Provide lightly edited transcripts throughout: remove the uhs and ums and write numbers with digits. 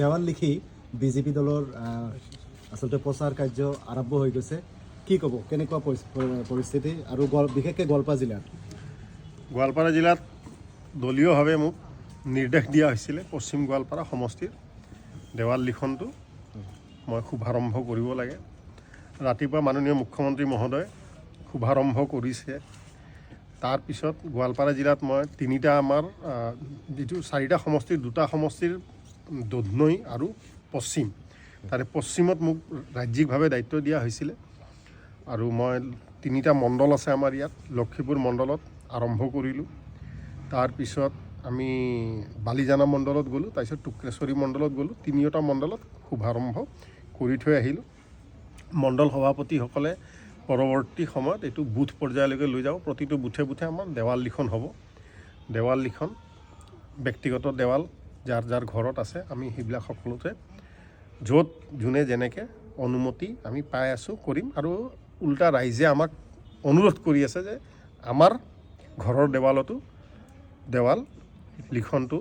দেৱাল লিখি বিজেপি দলৰ আচলতে প্ৰচাৰ কাৰ্য আৰম্ভ হৈ গৈছে। কি ক'ব, কেনেকুৱা পৰিস্থিতি আৰু বিশেষকৈ গোৱালপাৰা জিলাত দলীয়ভাৱে মোক নিৰ্দেশ দিয়া হৈছিলে পশ্চিম গোৱালপাৰা সমষ্টিৰ দেৱাল লিখনটো মই শুভাৰম্ভ কৰিব লাগে। ৰাতিপুৱা মাননীয় মুখ্যমন্ত্ৰী মহোদয় শুভাৰম্ভ কৰিছে। তাৰপিছত গোৱালপাৰা জিলাত মই তিনিটা আমাৰ যিটো চাৰিটা সমষ্টিৰ দুটা সমষ্টিৰ দধনৈ আৰু পশ্চিম, তাৰে পশ্চিমত মোক ৰাজ্যিকভাৱে দায়িত্ব দিয়া হৈছিলে আৰু মই তিনিটা মণ্ডল আছে আমাৰ ইয়াত। লক্ষীপুৰ মণ্ডলত আৰম্ভ কৰিলোঁ, তাৰপিছত আমি বালিজানা মণ্ডলত গ'লোঁ, তাৰপিছত টুক্ৰেশ্বৰী মণ্ডলত গ'লোঁ। তিনিওটা মণ্ডলত শুভাৰম্ভ কৰি থৈ আহিলোঁ। মণ্ডল সভাপতিসকলে পৰৱৰ্তী সময়ত এইটো বুথ পৰ্যায়লৈকে লৈ যাব। প্ৰতিটো বুথে বুথে আমাৰ দেৱাল লিখন হ'ব। দেৱাল লিখন ব্যক্তিগত দেৱাল যাৰ যাৰ ঘৰত আছে, আমি সেইবিলাক সকলোতে য'ত যোনে যেনেকৈ অনুমতি আমি পাই আছোঁ কৰিম। আৰু উল্টা ৰাইজে আমাক অনুৰোধ কৰি আছে যে আমাৰ ঘৰৰ দেৱালতো দেৱাল লিখনটো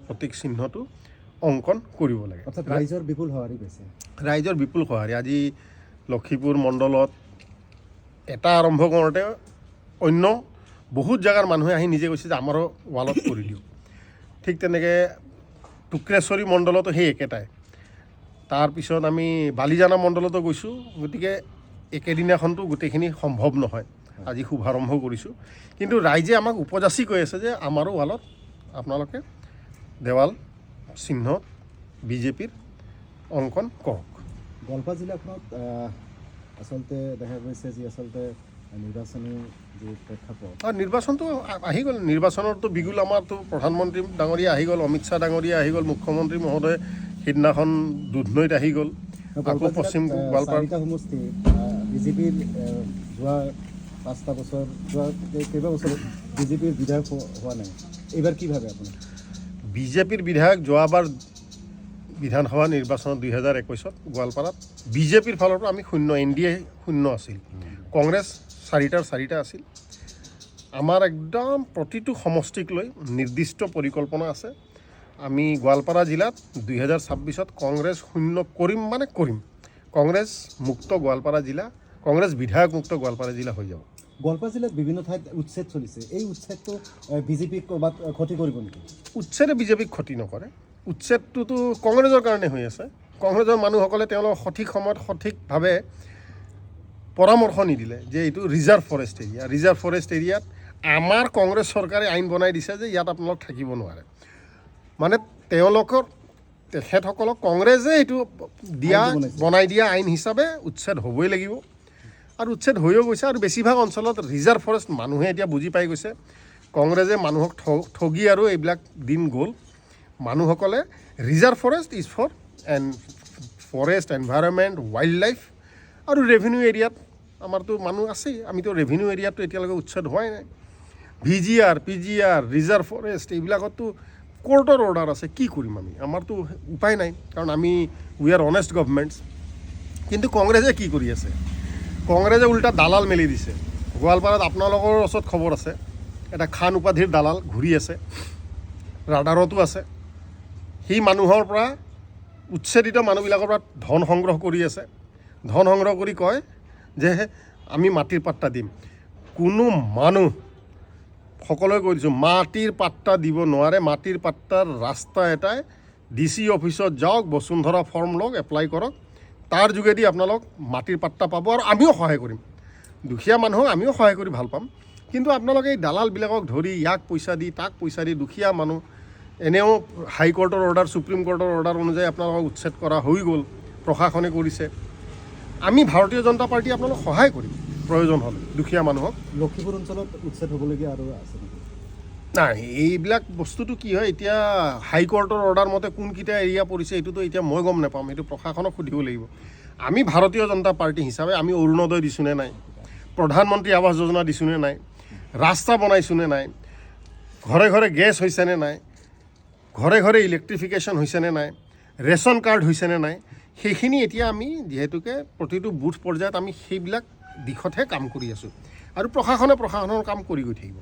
প্ৰতীক চিহ্নটো অংকন কৰিব লাগে। ৰাইজৰ বিপুল সঁহাৰি পাইছে। ৰাইজৰ বিপুল সঁহাৰি। আজি লক্ষীপুৰ মণ্ডলত এটা আৰম্ভ কৰোঁতে অন্য বহুত জেগাৰ মানুহে আহি নিজে কৈছে যে আমাৰো ৱালত কৰি দিওঁ। ঠিক তেনেকৈ টুক্ৰেশ্বৰী মণ্ডলতো সেই একেটাই। তাৰপিছত আমি বালিজানা মণ্ডলতো গৈছোঁ। গতিকে একেদিনাখনতো গোটেইখিনি সম্ভৱ নহয়। আজি শুভাৰম্ভ কৰিছোঁ, কিন্তু ৰাইজে আমাক উপযাচি কৈ আছে যে আমাৰো ৱালত আপোনালোকে দেৱাল চিহ্ন বিজেপিৰ অংকন কৰক। গোৱালপাৰা জিলাখনত আচলতে দেখা গৈছে যি আচলতে নিৰ্বাচনী যি প্ৰেক্ষাপট, নিৰ্বাচনটো আহি গ'ল। নিৰ্বাচনৰতো বিগুল আমাৰতো প্ৰধানমন্ত্ৰী ডাঙৰীয়া আহি গ'ল, অমিত শ্বাহ ডাঙৰীয়া আহি গ'ল, মুখ্যমন্ত্ৰী মহোদয় সিদিনাখন দুধনৈত আহি গ'ল। আকৌ পশ্চিম গোৱালপাৰা সমষ্টি বিজেপিৰ যোৱা 5টা বছৰ, যোৱা কেইবাবছৰত বিজেপিৰ বিধায়ক হোৱা নাই। এইবাৰ কি ভাবে আপুনি? বিজেপিৰ বিধায়ক যোৱাবাৰ বিধানসভা নিৰ্বাচনত 2021ত গোৱালপাৰাত বিজেপিৰ ফালৰ পৰা আমি শূন্য, NDA শূন্য আছিল, কংগ্ৰেছ 4টাৰ 4টা আছিল। আমাৰ একদম প্ৰতিটো সমষ্টিক লৈ নিৰ্দিষ্ট পৰিকল্পনা আছে। আমি গোৱালপাৰা জিলাত 2026ত কংগ্ৰেছ শূন্য কৰিম মানে কৰিম। কংগ্ৰেছ মুক্ত গোৱালপাৰা জিলা, কংগ্ৰেছ বিধায়ক মুক্ত গোৱালপাৰা জিলা হৈ যাব। গোৱালপাৰা জিলাত বিভিন্ন ঠাইত উচ্ছেদ চলিছে। এই উচ্ছেদটো বিজেপিক ক'ৰবাত ক্ষতি কৰিব নেকি? উচ্ছেদে বিজেপিক ক্ষতি নকৰে। উচ্ছেদটোতো কংগ্ৰেছৰ কাৰণে হৈ আছে। কংগ্ৰেছৰ মানুহসকলে তেওঁলোকক সঠিক সময়ত সঠিকভাৱে পৰামৰ্শ নিদিলে যে এইটো reserve forest area. Reserve forest এৰিয়াত আমাৰ কংগ্ৰেছ চৰকাৰে আইন বনাই দিছে যে ইয়াত আপোনালোক থাকিব নোৱাৰে। মানে তেখেতসকলক কংগ্ৰেছে এইটো বনাই দিয়া আইন হিচাপে উচ্ছেদ হ'বই লাগিব, আৰু উচ্ছেদ হৈও গৈছে। আৰু বেছিভাগ অঞ্চলত ৰিজাৰ্ভ ফৰেষ্ট মানুহে এতিয়া বুজি পাই গৈছে। কংগ্ৰেছে মানুহক ঠগি আৰু এইবিলাক দিন গ'ল। মানুহসকলে reserve forest is for forest, environment, wildlife আৰু ৰেভিনিউ এৰিয়াত আমাৰতো মানুহ আছেই। আমিতো ৰেভিনিউ এৰিয়াততো এতিয়ালৈকে উচ্ছেদ হোৱাই নাই। VGR, PGR, ৰিজাৰ্ভ ফৰেষ্ট এইবিলাকততো কোৰ্টৰ অৰ্ডাৰ আছে। কি কৰিম আমি? আমাৰতো উপায় নাই, কাৰণ আমি উই আৰ অনেষ্ট গভৰ্ণমেণ্টছ। কিন্তু কংগ্ৰেছে কি কৰি আছে? কংগ্ৰেছে উল্টা দালাল মেলি দিছে। গোৱালপাৰাত আপোনালোকৰ ওচৰত খবৰ আছে, এটা খান উপাধিৰ দালাল ঘূৰি আছে, ৰাডাৰতো আছে। সেই মানুহৰ পৰা উচ্ছেদিত মানুহবিলাকৰ পৰা ধন সংগ্ৰহ কৰি আছে। ধন সংগ্ৰহ কৰি কয় যে আমি মাটিৰ পাট্টা দিম। কোনো মানুহ, সকলোৱে কৈ দিছোঁ, মাটিৰ পাট্টা দিব নোৱাৰে। মাটিৰ পাট্টাৰ ৰাস্তা এটাই, DC অফিচত যাওক, বসুন্ধৰা ফৰ্ম লওক, এপ্লাই কৰক, তাৰ যোগেদি আপোনালোক মাটিৰ পাট্টা পাব আৰু আমিও সহায় কৰিম। দুখীয়া মানুহক আমিও সহায় কৰি ভাল পাম। কিন্তু আপোনালোকে এই দালালবিলাকক ধৰি ইয়াক পইচা দি তাক পইচা দি দুখীয়া মানুহ, এনেও হাইকোৰ্টৰ অৰ্ডাৰ, সুপ্ৰিম কোৰ্টৰ অৰ্ডাৰ অনুযায়ী আপোনালোকক উচ্ছেদ কৰা হৈ গ'ল, প্ৰশাসনে কৰিছে। আমি ভাৰতীয় জনতা পাৰ্টি আপোনালোক সহায় কৰিম প্ৰয়োজন হ'লে দুখীয়া মানুহক। লক্ষীপুৰ অঞ্চলত উচ্ছেদ হ'বলগীয়া আৰু আছে নেকি? নাই, এইবিলাক বস্তুটো কি হয়, এতিয়া হাইকোৰ্টৰ অৰ্ডাৰ মতে কোনকেইটা এৰিয়া পৰিছে এইটোতো এতিয়া মই গম নাপাম, এইটো প্ৰশাসনক সুধিব লাগিব। আমি ভাৰতীয় জনতা পাৰ্টি হিচাপে আমি অৰুণোদয় দিছোঁ নে নাই, প্ৰধানমন্ত্ৰী আৱাস যোজনা দিছোঁ নে নাই, ৰাস্তা বনাইছোঁ নে নাই, ঘৰে ঘৰে গেছ হৈছে নে নাই, ঘৰে ঘৰে ইলেক্ট্ৰিফিকেশ্যন হৈছে নে নাই, ৰেচন কাৰ্ড হৈছে নে নাই, সেইখিনি এতিয়া আমি যিহেতুকে প্ৰতিটো বুথ পৰ্যায়ত আমি সেইবিলাক দিশতহে কাম কৰি আছোঁ, আৰু প্ৰশাসনে প্ৰশাসনৰ কাম কৰি গৈ থাকিব।